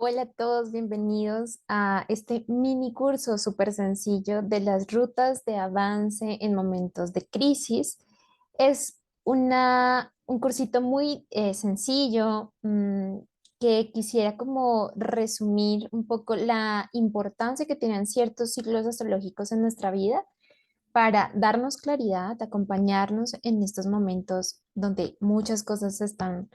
Hola a todos, bienvenidos a este mini curso súper sencillo de las rutas de avance en momentos de crisis. Es un cursito muy sencillo, que quisiera como resumir un poco la importancia que tienen ciertos ciclos astrológicos en nuestra vida para darnos claridad, acompañarnos en estos momentos donde muchas cosas se están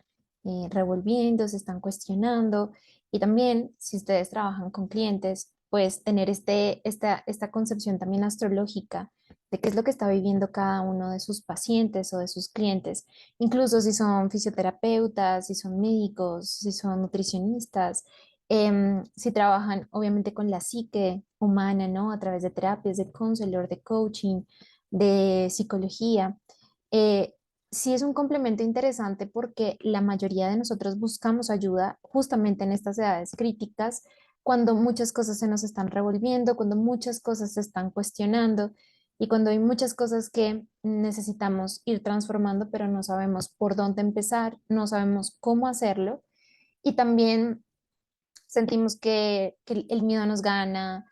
revolviendo, se están cuestionando. Y también, si ustedes trabajan con clientes, pues tener esta concepción también astrológica de qué es lo que está viviendo cada uno de sus pacientes o de sus clientes, incluso si son fisioterapeutas, si son médicos, si son nutricionistas, si trabajan obviamente con la psique humana, ¿no? A través de terapias, de counselor, de coaching, de psicología. Eh, sí es un complemento interesante porque la mayoría de nosotros buscamos ayuda justamente en estas edades críticas, cuando muchas cosas se nos están revolviendo, cuando muchas cosas se están cuestionando y cuando hay muchas cosas que necesitamos ir transformando, pero no sabemos por dónde empezar, no sabemos cómo hacerlo. Y también sentimos que el miedo nos gana.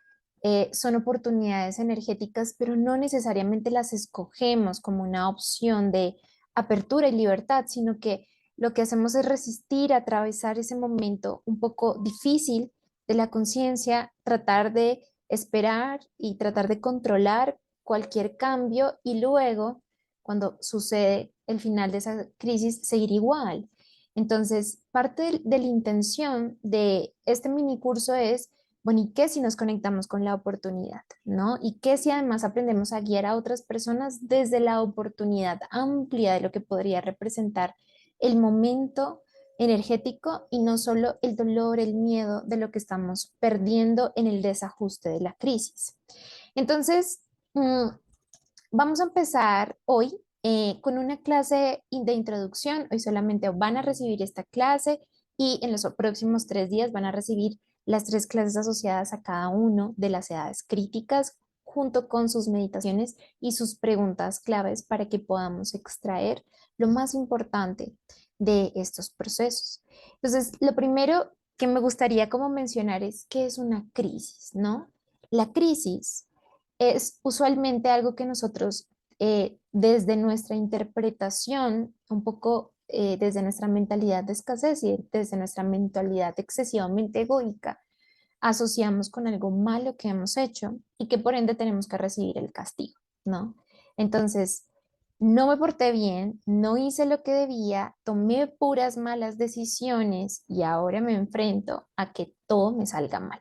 Son oportunidades energéticas, pero no necesariamente las escogemos como una opción de apertura y libertad, sino que lo que hacemos es resistir, atravesar ese momento un poco difícil de la conciencia, tratar de esperar y tratar de controlar cualquier cambio y luego, cuando sucede el final de esa crisis, seguir igual. Entonces, parte de la intención de este mini curso es, bueno, ¿y qué si nos conectamos con la oportunidad, ¿no? ¿Y qué si además aprendemos a guiar a otras personas desde la oportunidad amplia de lo que podría representar el momento energético y no solo el dolor, el miedo de lo que estamos perdiendo en el desajuste de la crisis? Entonces, mm, vamos a empezar hoy con una clase de introducción. Hoy solamente van a recibir esta clase y en los próximos 3 días van a recibir las 3 clases asociadas a cada uno de las edades críticas, junto con sus meditaciones y sus preguntas claves para que podamos extraer lo más importante de estos procesos. Entonces, lo primero que me gustaría como mencionar es qué es una crisis, ¿no? La crisis es usualmente algo que nosotros, desde nuestra interpretación, un poco desde nuestra mentalidad de escasez y desde nuestra mentalidad excesivamente egoica, asociamos con algo malo que hemos hecho y que por ende tenemos que recibir el castigo, ¿no? Entonces, no me porté bien, no hice lo que debía, tomé puras malas decisiones y ahora me enfrento a que todo me salga mal.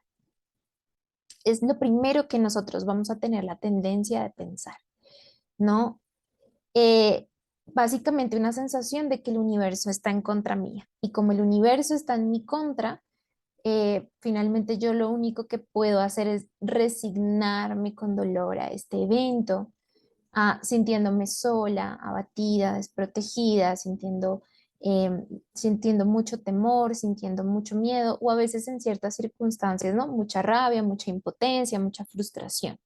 Es lo primero que nosotros vamos a tener la tendencia de pensar, ¿no? Básicamente una sensación de que el universo está en contra mía. Y como el universo está en mi contra, finalmente yo lo único que puedo hacer es resignarme con dolor a este evento, sintiéndome sola, abatida, desprotegida, sintiendo mucho temor, sintiendo mucho miedo o a veces en ciertas circunstancias, ¿no? Mucha rabia, mucha impotencia, mucha frustración.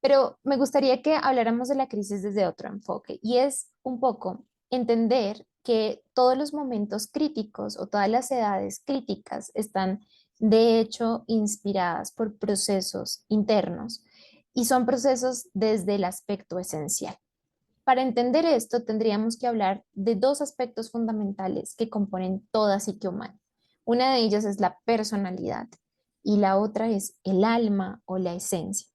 Pero me gustaría que habláramos de la crisis desde otro enfoque y es un poco entender que todos los momentos críticos o todas las edades críticas están de hecho inspiradas por procesos internos y son procesos desde el aspecto esencial. Para entender esto tendríamos que hablar de dos aspectos fundamentales que componen toda psique humana. Una de ellas es la personalidad y la otra es el alma o la esencia.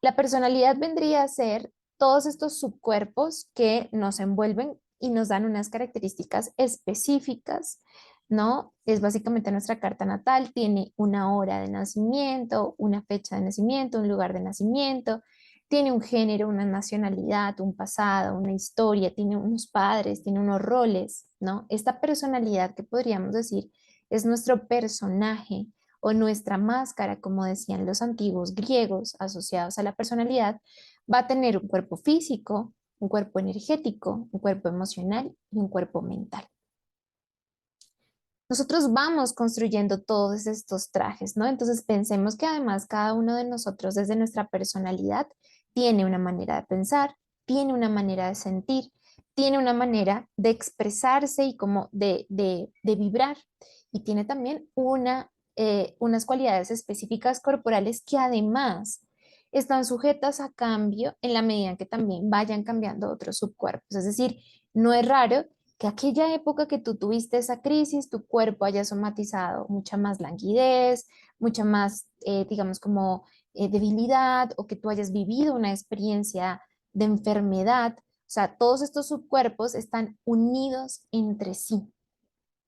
La personalidad vendría a ser todos estos subcuerpos que nos envuelven y nos dan unas características específicas, ¿no? Es básicamente nuestra carta natal, tiene una hora de nacimiento, una fecha de nacimiento, un lugar de nacimiento, tiene un género, una nacionalidad, un pasado, una historia, tiene unos padres, tiene unos roles, ¿no? Esta personalidad que podríamos decir es nuestro personaje o nuestra máscara, como decían los antiguos griegos, asociados a la personalidad, va a tener un cuerpo físico, un cuerpo energético, un cuerpo emocional y un cuerpo mental. Nosotros vamos construyendo todos estos trajes, ¿no? Entonces pensemos que además cada uno de nosotros desde nuestra personalidad tiene una manera de pensar, tiene una manera de sentir, tiene una manera de expresarse y como de vibrar y tiene también una unas cualidades específicas corporales que además están sujetas a cambio en la medida en que también vayan cambiando otros subcuerpos. Es decir, no es raro que aquella época que tú tuviste esa crisis, tu cuerpo haya somatizado mucha más languidez, mucha más, digamos, como debilidad, o que tú hayas vivido una experiencia de enfermedad. O sea, todos estos subcuerpos están unidos entre sí,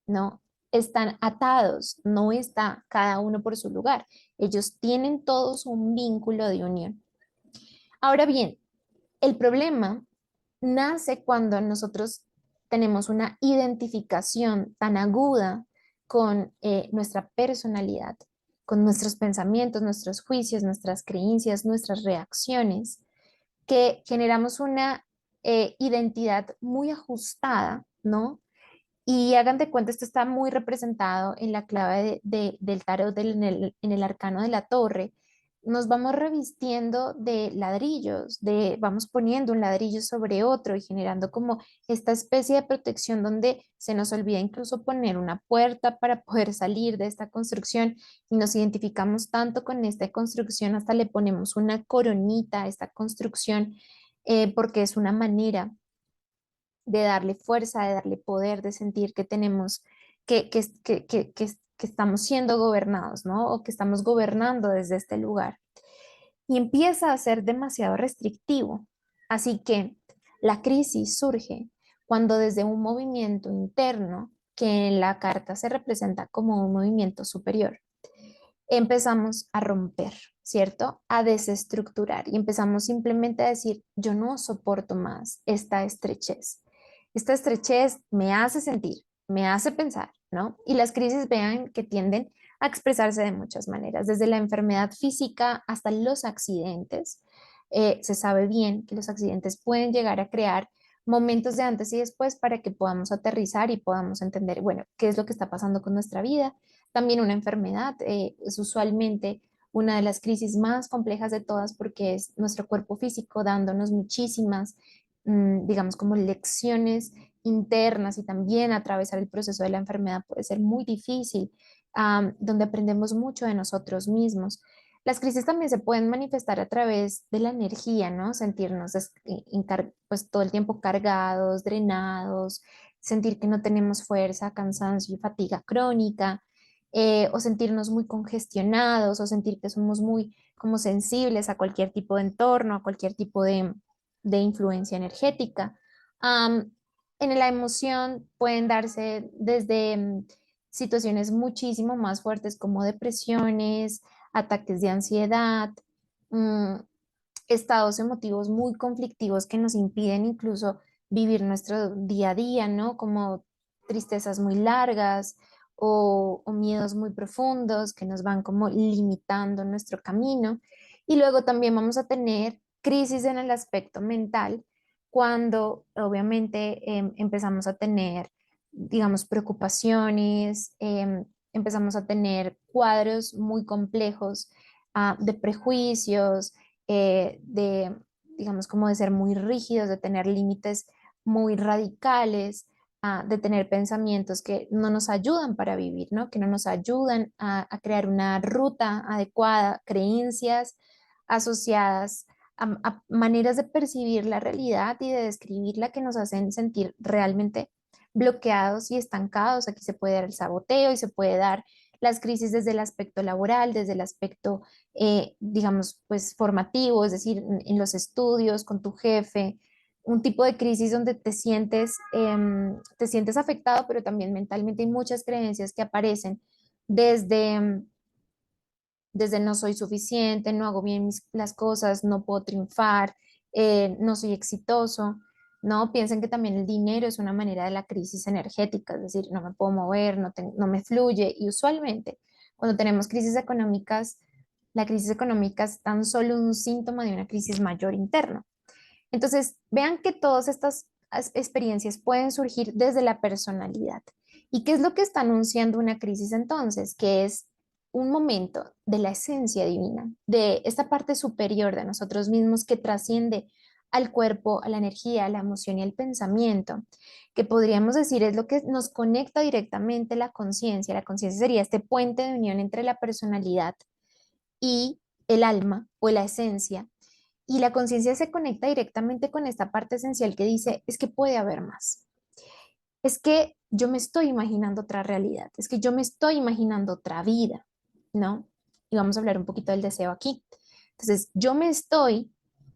¿no? Están atados, no está cada uno por su lugar. Ellos tienen todos un vínculo de unión. Ahora bien, el problema nace cuando nosotros tenemos una identificación tan aguda con nuestra personalidad, con nuestros pensamientos, nuestros juicios, nuestras creencias, nuestras reacciones, que generamos una identidad muy ajustada, ¿no? Y hagan de cuenta, esto está muy representado en la clave del tarot, en el arcano de la torre. Nos vamos revistiendo de ladrillos, vamos poniendo un ladrillo sobre otro y generando como esta especie de protección donde se nos olvida incluso poner una puerta para poder salir de esta construcción, y nos identificamos tanto con esta construcción, hasta le ponemos una coronita a esta construcción, porque es una manera de darle fuerza, de darle poder, de sentir que tenemos, que estamos siendo gobernados, ¿no? O que estamos gobernando desde este lugar. Y empieza a ser demasiado restrictivo. Así que la crisis surge cuando desde un movimiento interno, que en la carta se representa como un movimiento superior, empezamos a romper, ¿cierto? A desestructurar y empezamos simplemente a decir, yo no soporto más esta estrechez. Esta estrechez me hace sentir, me hace pensar, ¿no? Y las crisis, vean que tienden a expresarse de muchas maneras, desde la enfermedad física hasta los accidentes. Se sabe bien que los accidentes pueden llegar a crear momentos de antes y después para que podamos aterrizar y podamos entender, bueno, qué es lo que está pasando con nuestra vida. También una enfermedad es usualmente una de las crisis más complejas de todas, porque es nuestro cuerpo físico dándonos muchísimas, digamos, como lecciones internas, y también atravesar el proceso de la enfermedad puede ser muy difícil, donde aprendemos mucho de nosotros mismos. Las crisis también se pueden manifestar a través de la energía, ¿no? Sentirnos pues todo el tiempo cargados, drenados, sentir que no tenemos fuerza, cansancio y fatiga crónica, o sentirnos muy congestionados, o sentir que somos muy como sensibles a cualquier tipo de entorno, a cualquier tipo de influencia energética. En la emoción pueden darse desde situaciones muchísimo más fuertes como depresiones, ataques de ansiedad, mm, estados emotivos muy conflictivos que nos impiden incluso vivir nuestro día a día, ¿no? Como tristezas muy largas, o miedos muy profundos que nos van como limitando nuestro camino. Y luego también vamos a tener crisis en el aspecto mental, cuando obviamente empezamos a tener, digamos, preocupaciones, empezamos a tener cuadros muy complejos, de prejuicios, de, digamos, como de ser muy rígidos, de tener límites muy radicales, de tener pensamientos que no nos ayudan para vivir, ¿no? Que no nos ayudan a crear una ruta adecuada, creencias asociadas a maneras de percibir la realidad y de describirla, que nos hacen sentir realmente bloqueados y estancados. Aquí se puede dar el saboteo y se puede dar las crisis desde el aspecto laboral, desde el aspecto, digamos, pues formativo, es decir, en los estudios, con tu jefe, un tipo de crisis donde te sientes afectado, pero también mentalmente hay muchas creencias que aparecen desde no soy suficiente, no hago bien las cosas, no puedo triunfar, no soy exitoso, ¿no? Piensen que también el dinero es una manera de la crisis energética, es decir, no me puedo mover, no me fluye, y usualmente cuando tenemos crisis económicas, la crisis económica es tan solo un síntoma de una crisis mayor interna. Entonces, vean que todas estas experiencias pueden surgir desde la personalidad. ¿Y qué es lo que está anunciando una crisis entonces? Que es un momento de la esencia divina, de esta parte superior de nosotros mismos que trasciende al cuerpo, a la energía, a la emoción y al pensamiento, que podríamos decir es lo que nos conecta directamente la conciencia. La conciencia sería este puente de unión entre la personalidad y el alma o la esencia. Y la conciencia se conecta directamente con esta parte esencial que dice, es que puede haber más. Es que yo me estoy imaginando otra realidad, es que yo me estoy imaginando otra vida, ¿no? Y vamos a hablar un poquito del deseo aquí. Entonces, yo me estoy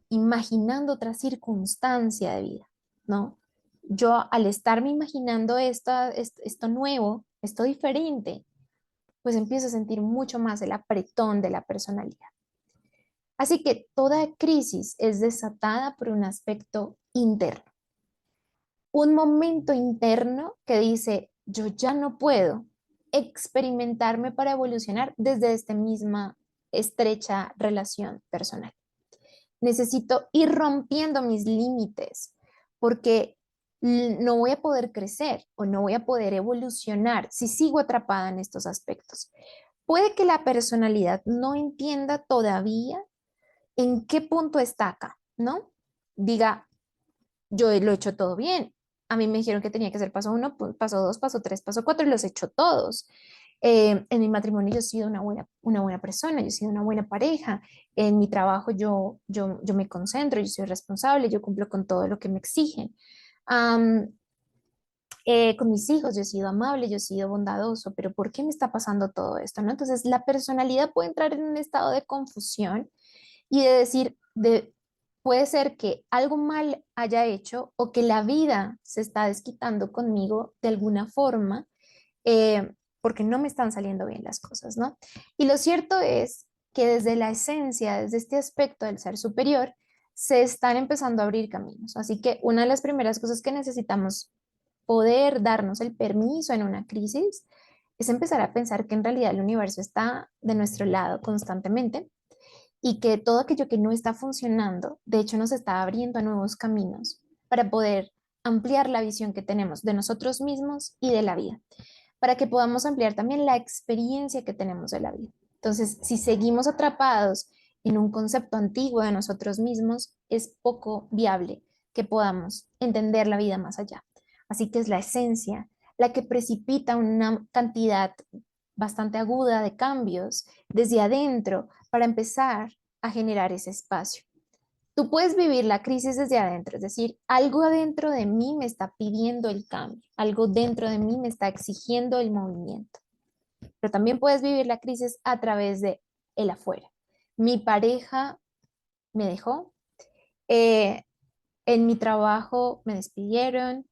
imaginando otra circunstancia de vida, ¿no? Yo al estarme imaginando esto nuevo, esto diferente, pues empiezo a sentir mucho más el apretón de la personalidad. Así que toda crisis es desatada por un aspecto interno, un momento interno que dice, yo ya no puedo experimentarme para evolucionar desde esta misma estrecha relación personal. Necesito ir rompiendo mis límites porque no voy a poder crecer o no voy a poder evolucionar si sigo atrapada en estos aspectos. Puede que la personalidad no entienda todavía en qué punto está acá, ¿no? Diga, yo lo he hecho todo bien. A mí me dijeron que tenía que hacer paso uno, paso dos, paso tres, paso cuatro, y los he hecho todos. En mi matrimonio yo he sido una buena persona, yo he sido una buena pareja. En mi trabajo yo me concentro, yo soy responsable, yo cumplo con todo lo que me exigen. Am, con mis hijos yo he sido amable, yo he sido bondadoso, pero ¿por qué me está pasando todo esto? ¿No? Entonces la personalidad puede entrar en un estado de confusión y de decir, puede ser que algo mal haya hecho o que la vida se está desquitando conmigo de alguna forma porque no me están saliendo bien las cosas, ¿no? Y lo cierto es que desde la esencia, desde este aspecto del ser superior, se están empezando a abrir caminos. Así que una de las primeras cosas que necesitamos poder darnos el permiso en una crisis es empezar a pensar que en realidad el universo está de nuestro lado constantemente y que todo aquello que no está funcionando, de hecho, nos está abriendo a nuevos caminos para poder ampliar la visión que tenemos de nosotros mismos y de la vida, para que podamos ampliar también la experiencia que tenemos de la vida. Entonces, si seguimos atrapados en un concepto antiguo de nosotros mismos, es poco viable que podamos entender la vida más allá. Así que es la esencia la que precipita una cantidad bastante aguda de cambios desde adentro para empezar a generar ese espacio. Tú puedes vivir la crisis desde adentro, es decir, algo adentro de mí me está pidiendo el cambio, algo dentro de mí me está exigiendo el movimiento. Pero también puedes vivir la crisis a través de el afuera. Mi pareja me dejó, eh, en mi trabajo me despidieron,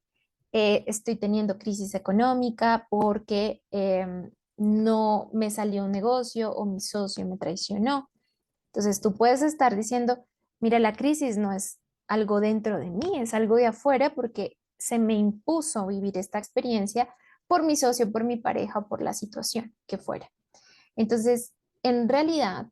estoy teniendo crisis económica porque no me salió un negocio o mi socio me traicionó. Entonces tú puedes estar diciendo, mira, la crisis no es algo dentro de mí, es algo de afuera porque se me impuso vivir esta experiencia por mi socio, por mi pareja o por la situación que fuera. Entonces, en realidad,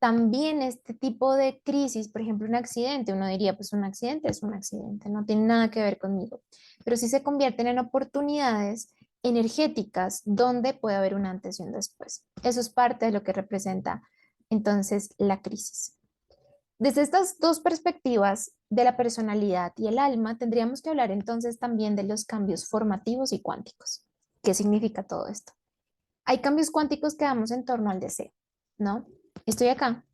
también este tipo de crisis, por ejemplo, un accidente, uno diría, pues un accidente es un accidente, no tiene nada que ver conmigo, pero sí se convierten en oportunidades energéticas donde puede haber un antes y un después. Eso es parte de lo que representa entonces la crisis. Desde estas dos perspectivas de la personalidad y el alma, tendríamos que hablar entonces también de los cambios formativos y cuánticos. ¿Qué significa todo esto? Hay cambios cuánticos que damos en torno al deseo, ¿no? Estoy acá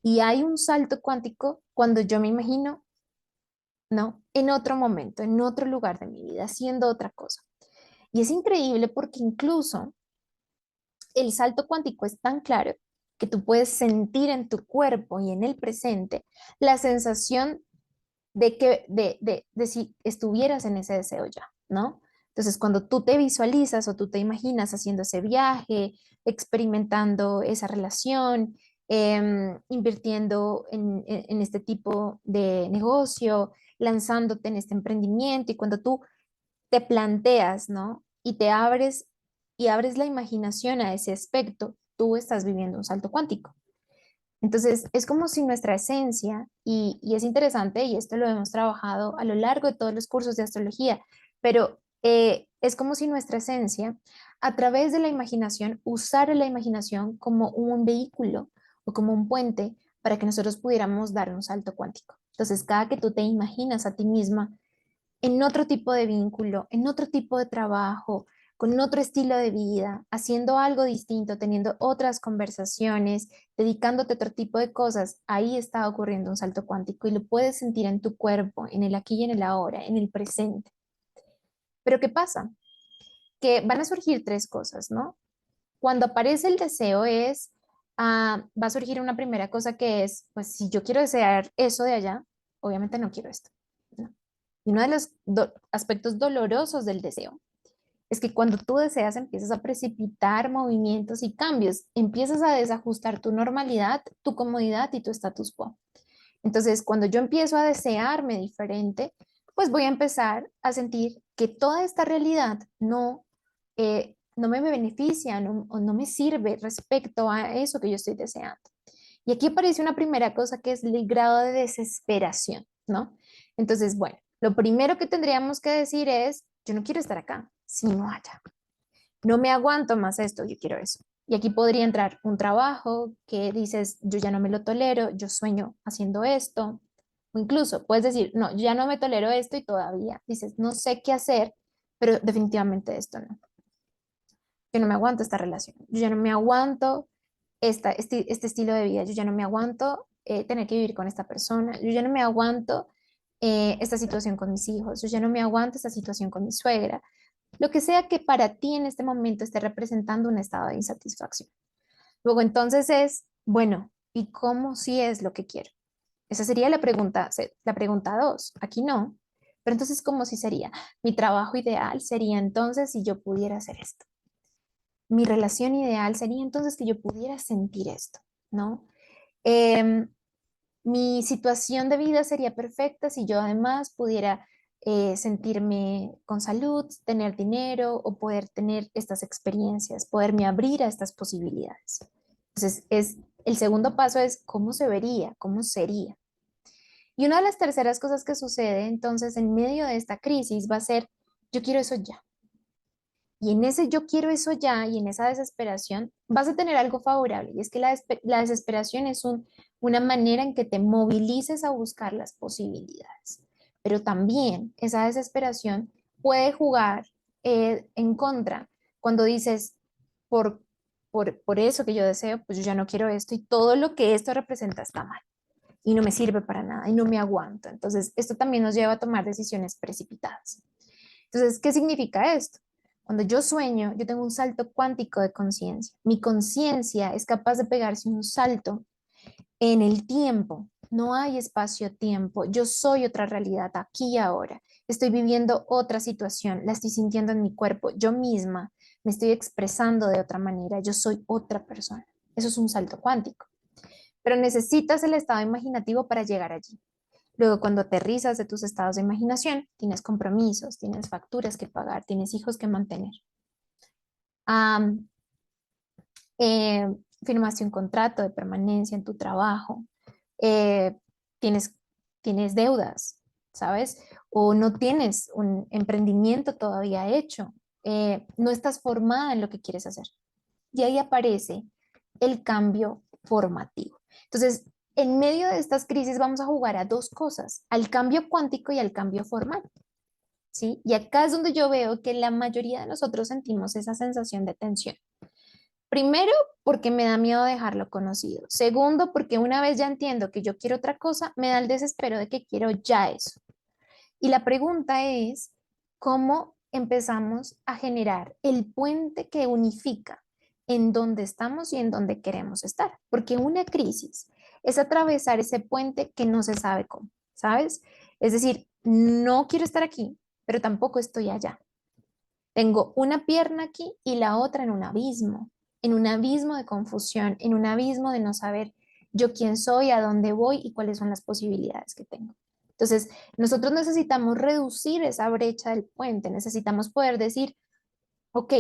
y hay un salto cuántico cuando yo me imagino, ¿no? En otro momento, en otro lugar de mi vida, haciendo otra cosa. Y es increíble porque incluso el salto cuántico es tan claro que tú puedes sentir en tu cuerpo y en el presente la sensación de si estuvieras en ese deseo ya, ¿no? Entonces, cuando tú te visualizas o tú te imaginas haciendo ese viaje, experimentando esa relación, invirtiendo en este tipo de negocio, lanzándote en este emprendimiento y cuando tú te planteas, ¿no? Y abres la imaginación a ese aspecto, tú estás viviendo un salto cuántico. Entonces, es como si nuestra esencia, y es interesante, y esto lo hemos trabajado a lo largo de todos los cursos de astrología, pero es como si nuestra esencia, a través de la imaginación, usara la imaginación como un vehículo o como un puente para que nosotros pudiéramos dar un salto cuántico. Entonces, cada que tú te imaginas a ti misma en otro tipo de vínculo, en otro tipo de trabajo, con otro estilo de vida, haciendo algo distinto, teniendo otras conversaciones, dedicándote a otro tipo de cosas, ahí está ocurriendo un salto cuántico y lo puedes sentir en tu cuerpo, en el aquí y en el ahora, en el presente. Pero ¿qué pasa? Que van a surgir tres cosas, ¿no? Cuando aparece el deseo va a surgir una primera cosa que es, pues si yo quiero desear eso de allá, obviamente no quiero esto, ¿no? Y uno de los aspectos dolorosos del deseo es que cuando tú deseas empiezas a precipitar movimientos y cambios, empiezas a desajustar tu normalidad, tu comodidad y tu status quo. Entonces, cuando yo empiezo a desearme diferente, pues voy a empezar a sentir que toda esta realidad no me beneficia, o no me sirve respecto a eso que yo estoy deseando. Y aquí aparece una primera cosa que es el grado de desesperación, ¿no? Entonces, bueno, lo primero que tendríamos que decir es, yo no quiero estar acá, sino allá. No me aguanto más esto, yo quiero eso. Y aquí podría entrar un trabajo que dices, yo ya no me lo tolero, yo sueño haciendo esto. O incluso puedes decir, no, yo ya no me tolero esto y todavía dices, no sé qué hacer, pero definitivamente esto no. Yo no me aguanto esta relación, yo ya no me aguanto este estilo de vida, yo ya no me aguanto tener que vivir con esta persona, yo ya no me aguanto esta situación con mis hijos, yo ya no me aguanto esta situación con mi suegra, lo que sea que para ti en este momento esté representando un estado de insatisfacción. Luego entonces es, bueno, ¿y cómo si es lo que quiero? Esa sería la pregunta dos. Aquí no. Pero entonces, ¿cómo si sería? Mi trabajo ideal sería entonces si yo pudiera hacer esto. Mi relación ideal sería entonces que yo pudiera sentir esto, ¿no? Em, Mi situación de vida sería perfecta si yo además pudiera sentirme con salud, tener dinero o poder tener estas experiencias, poderme abrir a estas posibilidades. Entonces, el segundo paso es cómo se vería, cómo sería. Y una de las terceras cosas que sucede entonces en medio de esta crisis va a ser, yo quiero eso ya. Y en ese yo quiero eso ya y en esa desesperación vas a tener algo favorable y es que la desesperación es una manera en que te movilices a buscar las posibilidades. Pero también esa desesperación puede jugar en contra cuando dices, por, por eso que yo deseo, pues yo ya no quiero esto y todo lo que esto representa está mal y no me sirve para nada y no me aguanto. Entonces, esto también nos lleva a tomar decisiones precipitadas. Entonces, ¿qué significa esto? Cuando yo sueño, yo tengo un salto cuántico de conciencia. Mi conciencia es capaz de pegarse un salto en el tiempo. No hay espacio-tiempo. Yo soy otra realidad aquí y ahora. Estoy viviendo otra situación. La estoy sintiendo en mi cuerpo. Yo misma me estoy expresando de otra manera. Yo soy otra persona. Eso es un salto cuántico. Pero necesitas el estado imaginativo para llegar allí. Luego, cuando aterrizas de tus estados de imaginación, tienes compromisos, tienes facturas que pagar, tienes hijos que mantener. Am, eh, Firmaste un contrato de permanencia en tu trabajo, eh, tienes, tienes deudas, ¿sabes? O no tienes un emprendimiento todavía hecho, no estás formada en lo que quieres hacer. Y ahí aparece el cambio formativo. Entonces, en medio de estas crisis vamos a jugar a dos cosas, al cambio cuántico y al cambio formal, ¿sí? Y acá es donde yo veo que la mayoría de nosotros sentimos esa sensación de tensión. Primero, porque me da miedo dejar lo conocido. Segundo, porque una vez ya entiendo que yo quiero otra cosa, me da el desespero de que quiero ya eso. Y la pregunta es, ¿cómo empezamos a generar el puente que unifica en dónde estamos y en dónde queremos estar? Porque una crisis es atravesar ese puente que no se sabe cómo, ¿sabes? Es decir, no quiero estar aquí, pero tampoco estoy allá. Tengo una pierna aquí y la otra en un abismo de confusión, en un abismo de no saber yo quién soy, a dónde voy y cuáles son las posibilidades que tengo. Entonces, nosotros necesitamos reducir esa brecha del puente, necesitamos poder decir, ok,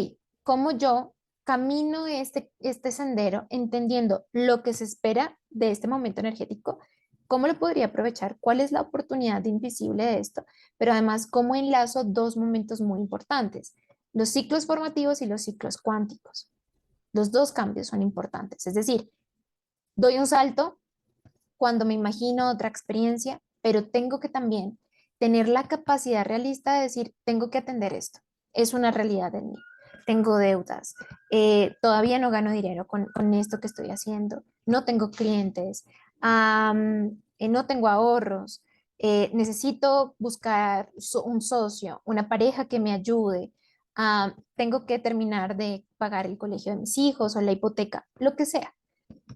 ¿cómo yo camino este sendero entendiendo lo que se espera de este momento energético? ¿Cómo lo podría aprovechar? ¿Cuál es la oportunidad invisible de esto? Pero además, ¿cómo enlazo dos momentos muy importantes? Los ciclos formativos y los ciclos cuánticos. Los dos cambios son importantes. Es decir, doy un salto cuando me imagino otra experiencia, pero tengo que también tener la capacidad realista de decir, tengo que atender esto, es una realidad en mí, tengo deudas, todavía no gano dinero con esto que estoy haciendo, no tengo clientes, no tengo ahorros, necesito buscar un socio, una pareja que me ayude, tengo que terminar de pagar el colegio de mis hijos o la hipoteca, lo que sea.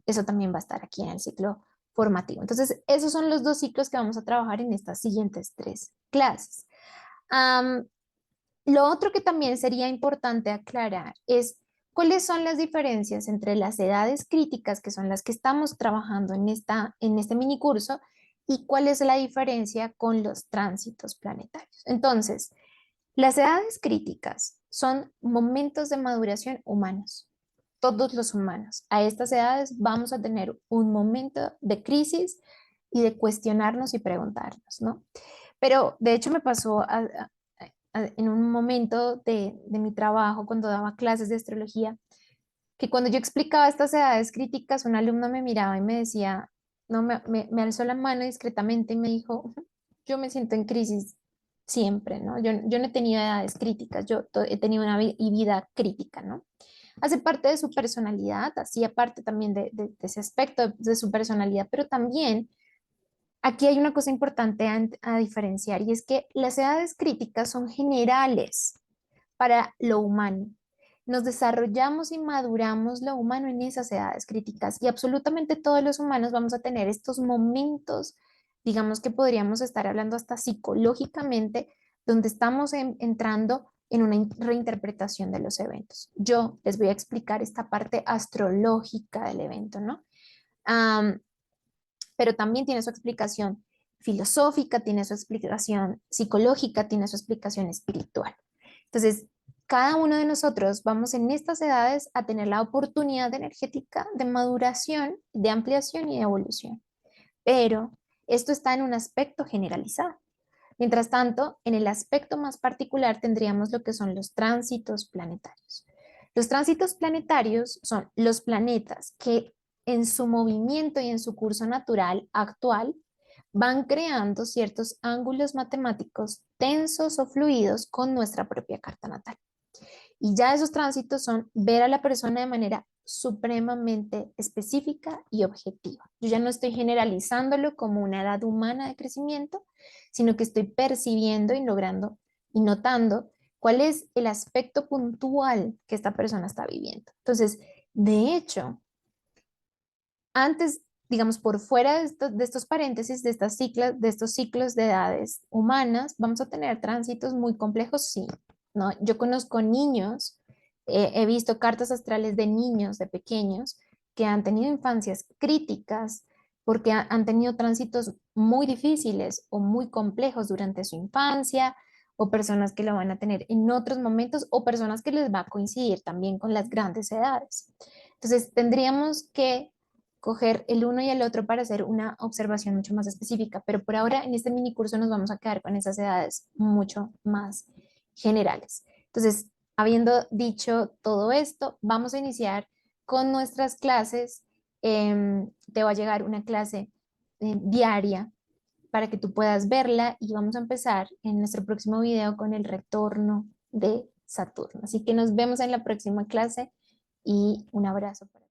Eso también va a estar aquí en el ciclo formativo. Entonces, esos son los dos ciclos que vamos a trabajar en estas siguientes tres clases. Am, lo otro que también sería importante aclarar es cuáles son las diferencias entre las edades críticas, que son las que estamos trabajando en este mini curso, y cuál es la diferencia con los tránsitos planetarios. Entonces, las edades críticas son momentos de maduración humanos. Todos los humanos a estas edades vamos a tener un momento de crisis y de cuestionarnos y preguntarnos, ¿no? Pero de hecho me pasó en un momento de mi trabajo cuando daba clases de astrología, que cuando yo explicaba estas edades críticas, un alumno me miraba y me decía, no, me alzó la mano discretamente y me dijo, yo me siento en crisis siempre, ¿no? Yo no he tenido edades críticas, he tenido una vida crítica, ¿no? Hace parte de su personalidad, hacía parte también de ese aspecto de su personalidad, pero también aquí hay una cosa importante a diferenciar y es que las edades críticas son generales para lo humano. Nos desarrollamos y maduramos lo humano en esas edades críticas y absolutamente todos los humanos vamos a tener estos momentos, digamos que podríamos estar hablando hasta psicológicamente, donde estamos entrando en una reinterpretación de los eventos. Yo les voy a explicar esta parte astrológica del evento, ¿no? Am, pero también tiene su explicación filosófica, tiene su explicación psicológica, tiene su explicación espiritual. Entonces, cada uno de nosotros vamos en estas edades a tener la oportunidad energética de maduración, de ampliación y de evolución, pero esto está en un aspecto generalizado. Mientras tanto, en el aspecto más particular tendríamos lo que son los tránsitos planetarios. Los tránsitos planetarios son los planetas que en su movimiento y en su curso natural actual van creando ciertos ángulos matemáticos tensos o fluidos con nuestra propia carta natal. Y ya esos tránsitos son ver a la persona de manera supremamente específica y objetiva. Yo ya no estoy generalizándolo como una edad humana de crecimiento, sino que estoy percibiendo y logrando y notando cuál es el aspecto puntual que esta persona está viviendo. Entonces, de hecho, antes, digamos, por fuera de estos paréntesis, de estos ciclos de edades humanas, vamos a tener tránsitos muy complejos, sí, ¿no? Yo conozco niños, he visto cartas astrales de niños, de pequeños, que han tenido infancias críticas porque han tenido tránsitos muy difíciles o muy complejos durante su infancia, o personas que lo van a tener en otros momentos, o personas que les va a coincidir también con las grandes edades. Entonces, tendríamos que coger el uno y el otro para hacer una observación mucho más específica, pero por ahora en este mini curso nos vamos a quedar con esas edades mucho más generales. Entonces, habiendo dicho todo esto, vamos a iniciar con nuestras clases. Te va a llegar una clase diaria para que tú puedas verla y vamos a empezar en nuestro próximo video con el retorno de Saturno. Así que nos vemos en la próxima clase y un abrazo para